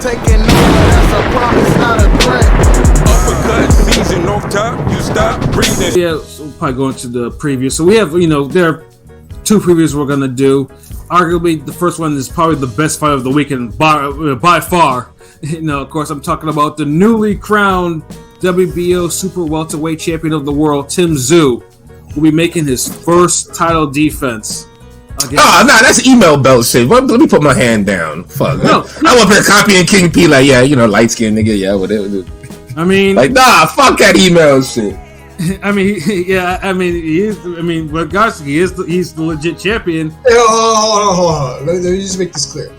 taking over, that's a promise, not a threat. Uppercut, season off top, you stop breathing. Yeah, so we'll probably go into the preview. So we have, there are two previews we're gonna do. Arguably, the first one is probably the best fight of the weekend by far. Of course, I'm talking about the newly crowned WBO Super Welterweight Champion of the World, Tszyu, will be making his first title defense. That's email belt shit. Let me put my hand down. Fuck. No. I want to copying King P like, light skinned nigga, yeah, whatever. Fuck that email shit. Regardless, he's the legit champion. Hey, hold on. Let me just make this clear.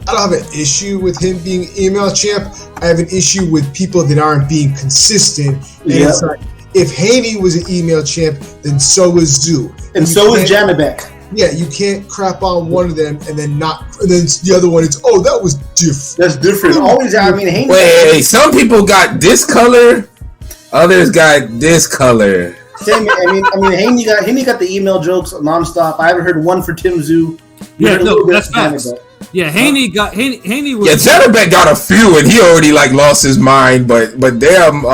I don't have an issue with him being email champ. I have an issue with people that aren't being consistent. And it's like, if Haney was an email champ, then so is Tszyu. And so is Jamabek. Yeah, you can't crap on one of them and then the other one, it's, that was different. That's different. Always, Haney. Wait, some people got this color, others got this color. Haney got the email jokes nonstop. I haven't heard one for Tszyu. Yeah, no, that's facts. Yeah, Haney was. Yeah, Jamabek got a few, and he already lost his mind. But damn,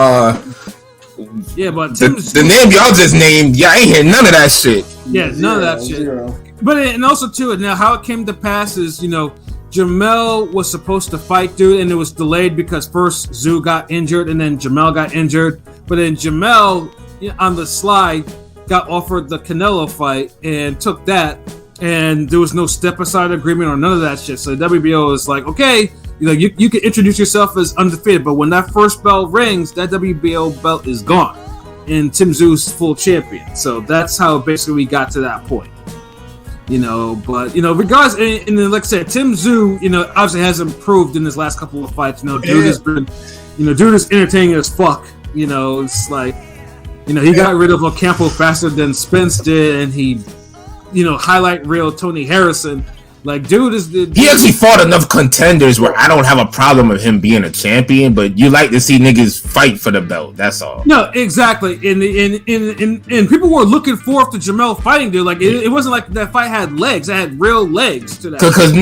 yeah, but the name y'all just named, I ain't hear none of that shit. Yeah, none of that shit. Zero. But and also too, now how it came to pass is Jamel was supposed to fight dude, and it was delayed because first Tszyu got injured, and then Jamel got injured. But then Jamel on the slide got offered the Canelo fight and took that. And there was no step-aside agreement or none of that shit. So WBO was like, okay, you can introduce yourself as undefeated, but when that first bell rings, that WBO belt is gone, and Tszyu's full champion. So that's how basically we got to that point. But regardless, and then like I said, Tszyu, obviously has improved in his last couple of fights. Dude has been, dude is entertaining as fuck. It's like, he got rid of Ocampo faster than Spence did, and he. Highlight reel Tony Harrison. Like, dude is the. He actually fought enough contenders where I don't have a problem with him being a champion, but you like to see niggas fight for the belt. That's all. No, exactly. And people were looking forward to Jamel fighting, dude. Like, it wasn't like that fight had legs. It had real legs to that. Because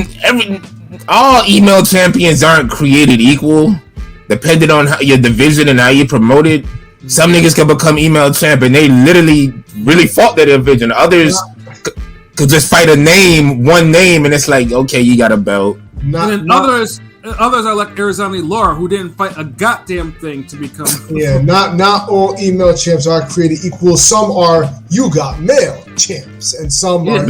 all email champions aren't created equal. Depending on your division and how you promote it, some niggas can become email champ and they literally really fought their division. Others. Could just fight one name, and it's like, okay, you got a belt. Others are like Arizona Laura, who didn't fight a goddamn thing to become. Yeah, not all email champs are created equal. Some are you got mail champs, and some are.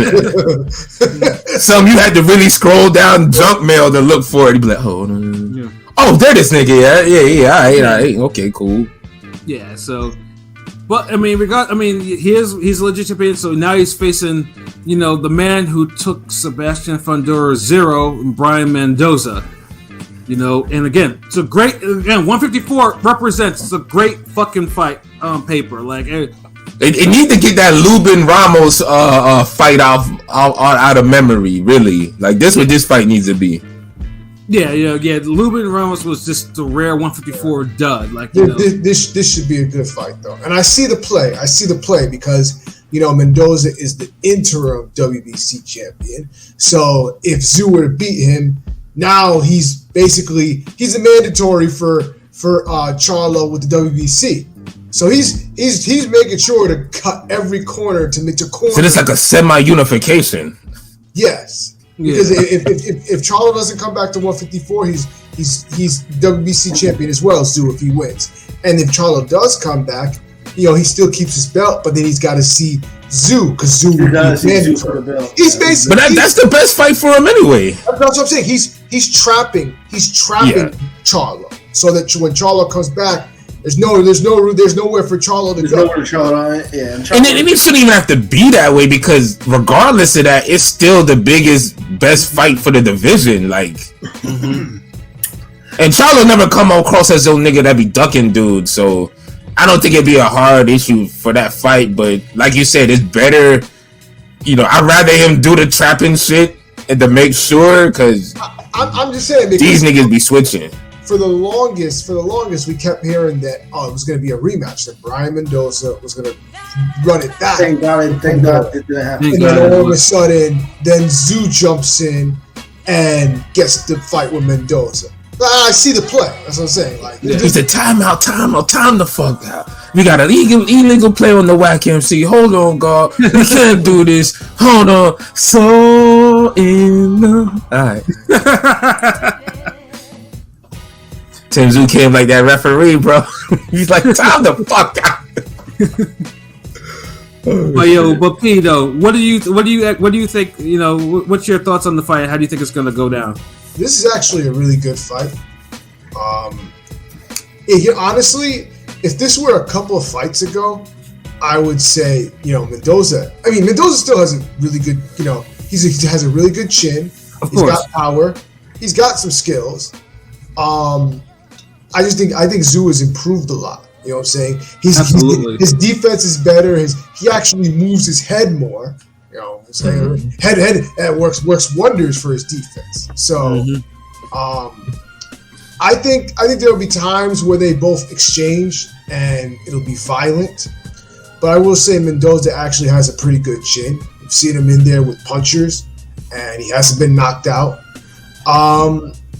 Some you had to really scroll down junk mail to look for it. You'd be like, oh, there this nigga. Yeah, all right, okay, cool. Yeah, so. But he's a legit champion, so now he's facing, the man who took Sebastian Fundora 0, Brian Mendoza. And again, it's a great 154 represents. It's a great fucking fight on paper. Like it need to get that Lubin Ramos fight out of memory. Really, like this what this fight needs to be. Yeah. Lubin Ramos was just the rare 154 dud. Like this should be a good fight though, and I see the play because Mendoza is the interim WBC champion. So if Tszyu were to beat him, now he's a mandatory for Charlo with the WBC. So he's making sure to cut every corner to make a corner. So it's like a semi-unification. Yes. Because if Charlo doesn't come back to 154, he's WBC champion as well, Tszyu, if he wins. And if Charlo does come back, he still keeps his belt, but then he's got to see Tszyu because Tszyu would be mandatory. He's basically, but that's the best fight for him anyway. That's what I'm saying. He's trapping Charlo, so that when Charlo comes back, there's nowhere for Charlo to go. And it shouldn't even have to be that way because regardless of that, it's still the best fight for the division. Like, and Charlo never come across as a nigga that be ducking dude. So I don't think it'd be a hard issue for that fight. But like you said, it's better. I'd rather him do the trapping shit and to make sure because I'm just saying these niggas be switching. For the longest, we kept hearing that it was going to be a rematch. That Brian Mendoza was going to run it back. Thank God it didn't happen. And then all of a sudden, then Tszyu jumps in and gets the fight with Mendoza. I see the play. That's what I'm saying. Like, He said, time the fuck out. We got an illegal play on the whack MC. Hold on, God. We can't do this. Hold on. So in the... Alright. Tszyu came like that referee, bro. He's like, time the fuck out. But P though, what do you think? You know, what's your thoughts on the fight? How do you think it's gonna go down? This is actually a really good fight. Honestly, if this were a couple of fights ago, I would say, Mendoza. I mean, Mendoza still has a really good, he has a really good chin. He's got power. He's got some skills. I think Tszyu has improved a lot. You know what I'm saying? His defense is better. He actually moves his head more. You know what I'm saying? Head that works wonders for his defense. So I think there'll be times where they both exchange and it'll be violent. But I will say Mendoza actually has a pretty good chin. We've seen him in there with punchers and he hasn't been knocked out.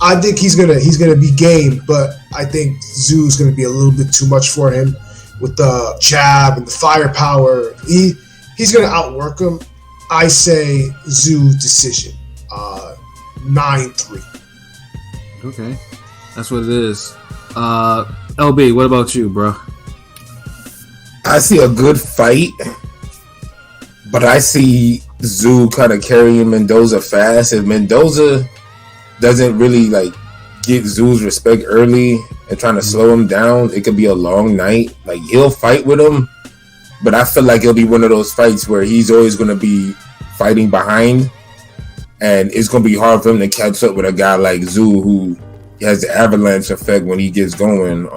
I think he's gonna be game, but I think Tszyu gonna be a little bit too much for him with the jab and the firepower. He's gonna outwork him. I say Tszyu decision, 9-3. Okay, that's what it is. LB, what about you, bro? I see a good fight, but I see Tszyu kind of carrying Mendoza fast. If Mendoza doesn't really get Tszyu's respect early and trying to slow him down, it could be a long night. Like, he'll fight with him, but I feel like it'll be one of those fights where he's always going to be fighting behind, and it's going to be hard for him to catch up with a guy like Tszyu who has the avalanche effect when he gets going.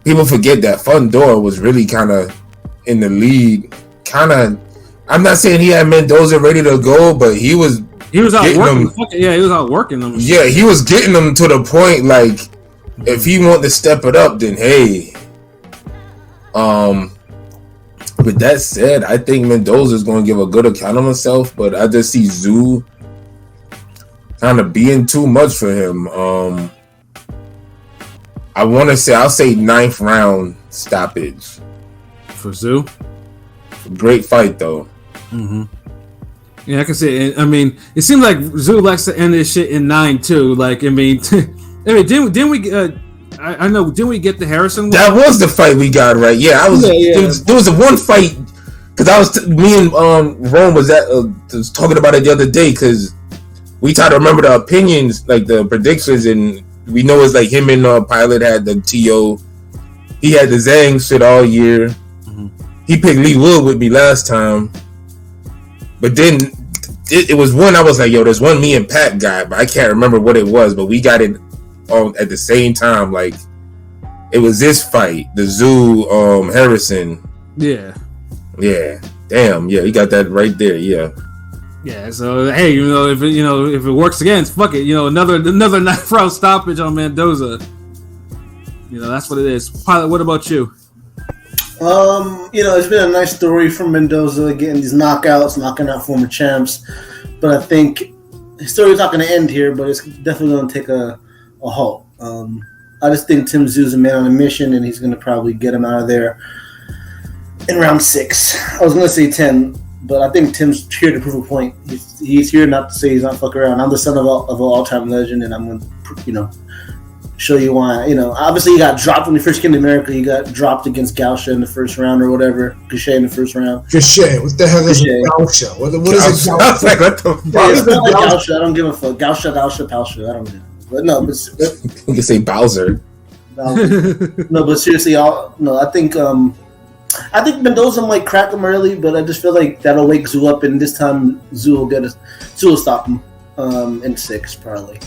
People forget that Fundora was really kind of in the lead. I'm not saying he had Mendoza ready to go, but he was outworking him. He was outworking them. Yeah, he was getting them to the point, like, if he wanted to step it up, then hey. With that said, I think Mendoza is going to give a good account of himself, but I just see Tszyu kind of being too much for him. I'll say 9th round stoppage. For Tszyu? Great fight, though. Mm-hmm. Yeah, I can see it. I mean, it seems like Tszyu likes to end this shit in 9 too. Like, I mean, didn't we? I know. Didn't we get the Harrison one? That was the fight we got right. Yeah, there was a one fight because me and Rome was talking about it the other day because we tried to remember the opinions, like the predictions, and we know it's like him and Pilot had the TO. He had the Zhang shit all year. Mm-hmm. He picked Lee Wood with me last time. But then it was one I was like, yo, there's one me and Pat got, but I can't remember what it was. But we got it all at the same time. Like, it was this fight, the Tszyu Harrison. Yeah. Damn. Yeah, he got that right there. Yeah. Yeah. So hey, if it works again, fuck it. Another 9th round stoppage on Mendoza. That's what it is. Pilot, what about you? It's been a nice story from Mendoza getting these knockouts, knocking out former champs. But I think his story's not going to end here, but it's definitely going to take a halt. I just think Tim Tszyu is a man on a mission, and he's going to probably get him out of there in round 6. I was going to say 10, but I think Tim's here to prove a point. He's here not to say he's not fucking around. I'm the son of an all-time legend, and I'm going to, show you why. Obviously he got dropped when he first came to America. He got dropped against Gausha in the first round or whatever. Gaucher in the first round. Gaucher, what the hell is Gausha? What is it? Gausha? Like, what the fuck? It's not like Gausha. I don't give a fuck. Gausha, Palsha. I don't know. But no, you can say Bowser. No, but seriously, I think Mendoza might crack him early, but I just feel like that'll wake Tszyu up, and this time Tszyu will stop him in 6 probably.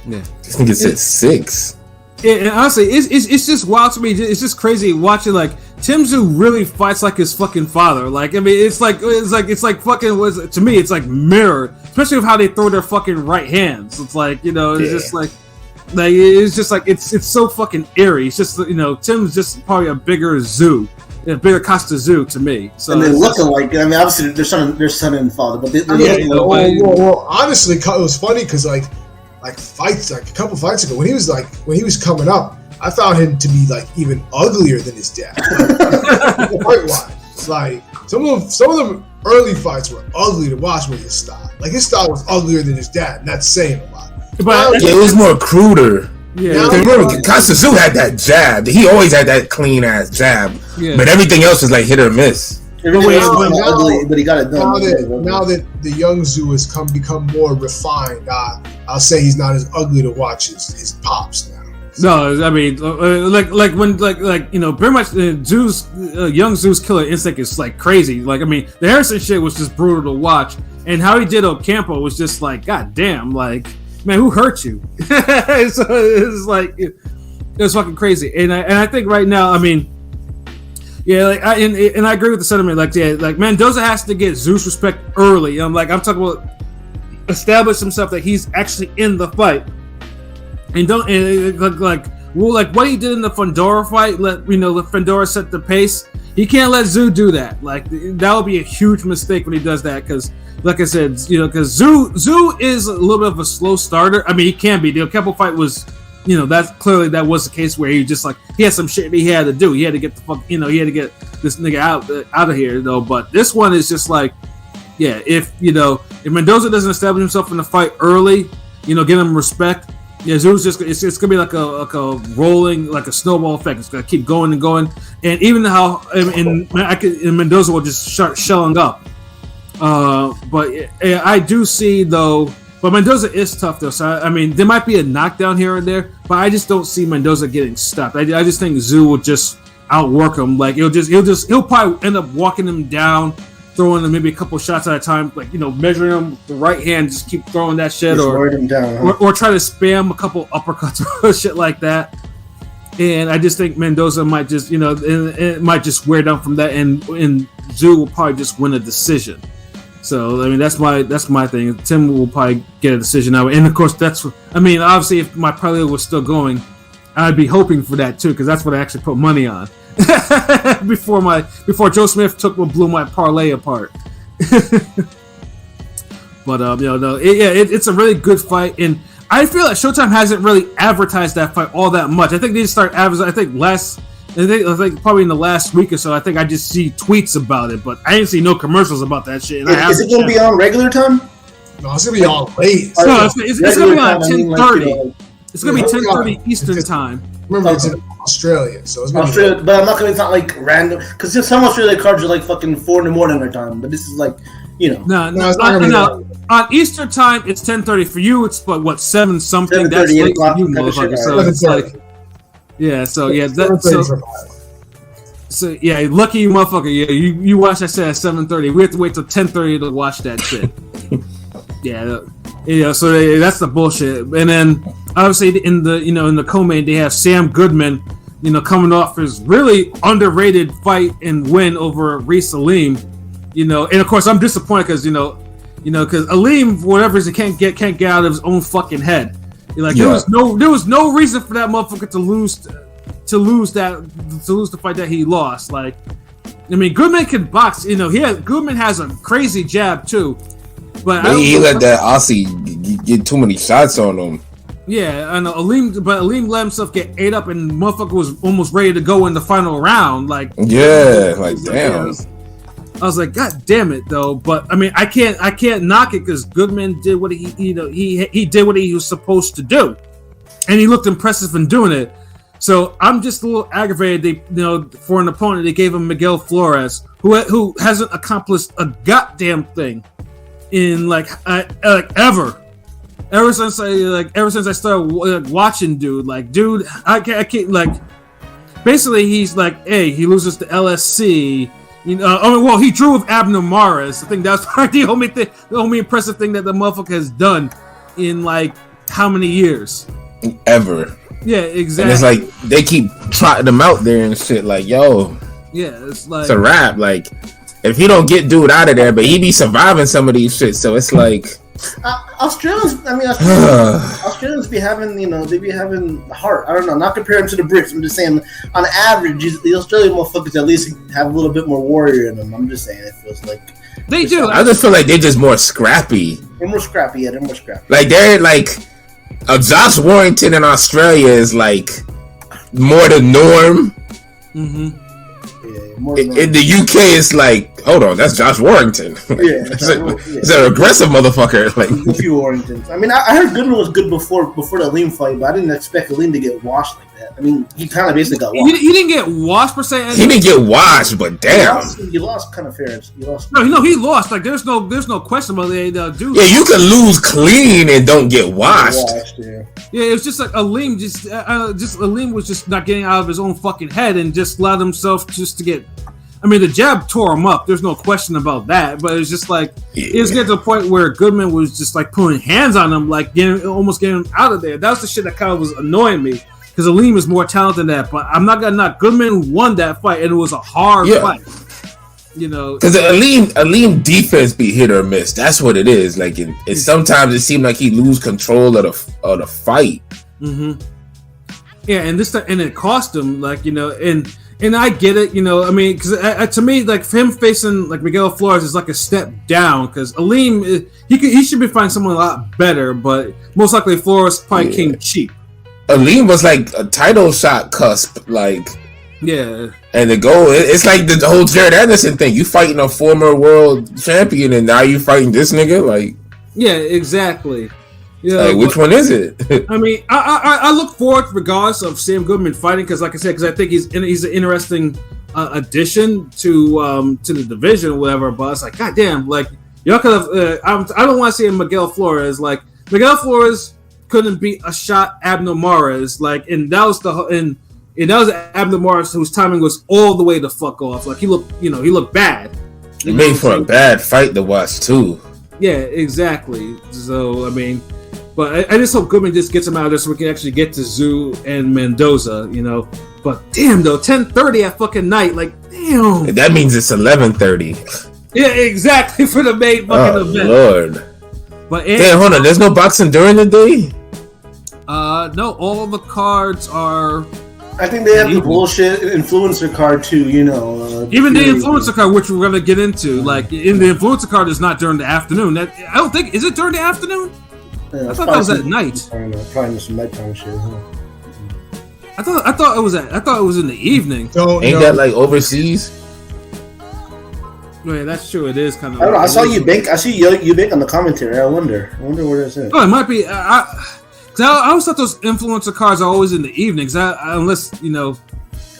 Yeah, I think it's at 6. And honestly, it's just wild to me. It's just crazy watching like Tim Tszyu really fights like his fucking father. Like, I mean, it's like fucking to me. It's like mirrored, especially with how they throw their fucking right hands. It's like it's just like it's just like it's so fucking eerie. It's just Tim's just probably a bigger Tszyu, a bigger Costa Tszyu to me. So and they're looking like, I mean, obviously they're son and father, but they're well, honestly, it was funny because like like fights, like a couple fights ago when he was coming up. I found him to be like even uglier than his dad. Fight wise, like some of them early fights were ugly to watch with his style. Like his style was uglier than his dad, and that's saying a lot. But it was more cruder. Yeah, remember, Tszyu had that jab. He always had that clean ass jab, but everything else was like hit or miss. But he got it done. Now that the young Tszyu has become more refined, I'll say he's not as ugly to watch as his pops now. No, I mean, like when pretty much young Tszyu's killer instinct is like crazy. Like, I mean, the Harrison shit was just brutal to watch, and how he did Ocampo was just like, god damn, like, man, who hurt you? So it's like it was fucking crazy, and I think right now, I mean, yeah, like I agree with the sentiment. Like, yeah, like Mendoza has to get Tszyu's respect early. I'm talking about establish himself that he's actually in the fight. And like what he did in the Fundora fight, let Fundora set the pace. He can't let Tszyu do that. Like, that would be a huge mistake when he does that, because, like I said, because Tszyu is a little bit of a slow starter. I mean, he can be. The Ocampo fight was, that was the case where he just like he had some shit he had to do. He had to get he had to get this nigga out of here though. But this one is just like, yeah, if Mendoza doesn't establish himself in the fight early, give him respect. Yeah, Tszyu's just it's gonna be like a rolling, like a snowball effect. It's gonna keep going and going, and even how in Mendoza will just start shelling up. But I do see though, but Mendoza is tough though. So I mean, there might be a knockdown here and there, but I just don't see Mendoza getting stopped. I just think Tszyu will just outwork him. Like he'll probably end up walking him down, throwing him maybe a couple shots at a time, like measuring him with the right hand, just keep throwing that shit, or him down, or try to spam a couple uppercuts or shit like that. And I just think Mendoza might just it might just wear down from that, and Tszyu will probably just win a decision. So I mean that's my thing. Tim will probably get a decision now, and of course obviously if my parlay was still going, I'd be hoping for that too, because that's what I actually put money on. before Joe Smith blew my parlay apart. But it's a really good fight, and I feel like Showtime hasn't really advertised that fight all that much. I think they just started advertising. I think probably in the last week or so. I think I just see tweets about it, but I didn't see no commercials about that shit. Is it going to be on regular time? No, it's going to be on late. No, it's going to be on 10:30. It's going to be 10:30 Eastern time. Remember, it's in Australia, so it's Australia, but I'm not gonna. It's not like random, because some Australia cards are like fucking 4 a.m. their time. But this is like, No, it's not gonna be on Eastern time. It's 10:30 for you. It's 7 something. That's late for you, motherfucker. So it's like, yeah. So yeah, so yeah, lucky you, motherfucker. Yeah, you watch that shit at 7:30. We have to wait till 10:30 to watch that shit. Yeah. So that's the bullshit. And then obviously in the co-main they have Sam Goodman, coming off his really underrated fight and win over Reece Salim. And of course I'm disappointed because because Aleem, for whatever reason, can't get out of his own fucking head. Like there was no reason for that motherfucker to lose the fight that he lost. Like, I mean, Goodman can box. Goodman has a crazy jab too. But he let that Aussie get too many shots on him. Yeah, I know. Aleem let himself get ate up, and motherfucker was almost ready to go in the final round. Like, yeah, like damn. I was like, God damn it, though. But I mean, I can't knock it because Goodman did what he did what he was supposed to do, and he looked impressive in doing it. So I'm just a little aggravated. For an opponent, they gave him Miguel Flores, who hasn't accomplished a goddamn thing in ever since I started watching dude. I can't basically he's like, hey, he loses to LSC. He drew with Abner Maris. I think that's the only impressive thing that the motherfucker has done in how many years ever. Yeah, exactly. And it's like they keep trotting him out there and shit. Like, yo, yeah, it's a wrap. Like, if he don't get dude out of there, but he be surviving some of these shit. So it's like Australians be having, they be having heart. I don't know, not comparing to the Brits. I'm just saying, on average, the Australian motherfuckers at least have a little bit more warrior in them. I'm just saying, it feels like they do. I just feel like they're just more scrappy. They're more scrappy. Yeah, they're more scrappy. Like they're like, Josh Warrington in Australia is like more the norm. Mm-hmm. Yeah, more In the UK, it's like, hold on, that's Josh Warrington. Yeah, It's an aggressive motherfucker. Like, a few Warringtons. I mean, I heard Goodman was good before the Aleem fight, but I didn't expect Aleem to get washed like that. I mean, he kind of basically got washed. He didn't get washed per se. he didn't get washed, but damn. He lost kind of fair. He lost. No, he lost. Like there's no question about the dude. Yeah, you can lose clean and don't get washed. Yeah. Yeah, it was just like Aleem. Aleem was just not getting out of his own fucking head and just allowed himself just to get. I mean, the jab tore him up. There's no question about that. But it was just like it was getting to the point where Goodman was just like putting hands on him, like almost getting him out of there. That was the shit that kind of was annoying me because Aleem is more talented than that. But I'm not gonna knock. Goodman won that fight, and it was a hard fight. You know, because Aleem defense be hit or miss. That's what it is. Like, it sometimes it seemed like he lose control of the fight. Mm-hmm. Yeah, and it cost him. Like, you know, and I get it. You know, I mean, because to me, like, for him facing like Miguel Flores is like a step down. Because Aleem, he should be finding someone a lot better, but most likely Flores probably came cheap. Aleem was like a title shot cusp, like. Yeah. And the goal, it's like the whole Jared Anderson thing. You fighting a former world champion, and now you fighting this nigga. Like, yeah, exactly. Yeah, like, which one is it? I mean, I look forward, regardless of Sam Goodman fighting, because, like I said, I think he's an interesting addition to the division or whatever. But it's like, goddamn, like y'all could have. I don't want to see Miguel Flores. Like Miguel Flores couldn't beat a shot Abner Mares. Like, and that was Abner Mares whose timing was all the way the fuck off. Like he looked bad. It made for a bad fight to watch too. Yeah, exactly. So I mean, but I just hope Goodman just gets him out of there so we can actually get to Tszyu and Mendoza. You know, but damn though, 10:30 at fucking night. Like damn. That means it's 11:30. Yeah, exactly for the main fucking event. Lord. But damn, hold on. There's no boxing during the day. No, all the cards are. I think they have the bullshit influencer card too, you know. Even the influencer card, which we're gonna get into, like in the influencer card, is not during the afternoon. I don't think is it during the afternoon. Yeah, I thought that was at night. Probably some nighttime shit. Huh? I thought it was in the evening. Ain't that like overseas? Yeah, that's true. It is kind of. I don't know. I saw you bank. I see you bank on the commentary. I wonder where that's at. Oh, it might be. Cause I always thought those influencer cards are always in the evenings. Unless you know,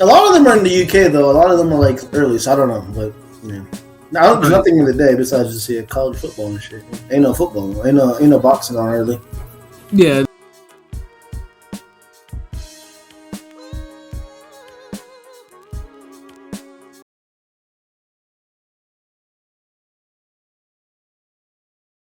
a lot of them are in the UK though. A lot of them are like early, so I don't know. But there's nothing in the day besides just college football and shit. Ain't no football. Ain't no boxing on early. Yeah.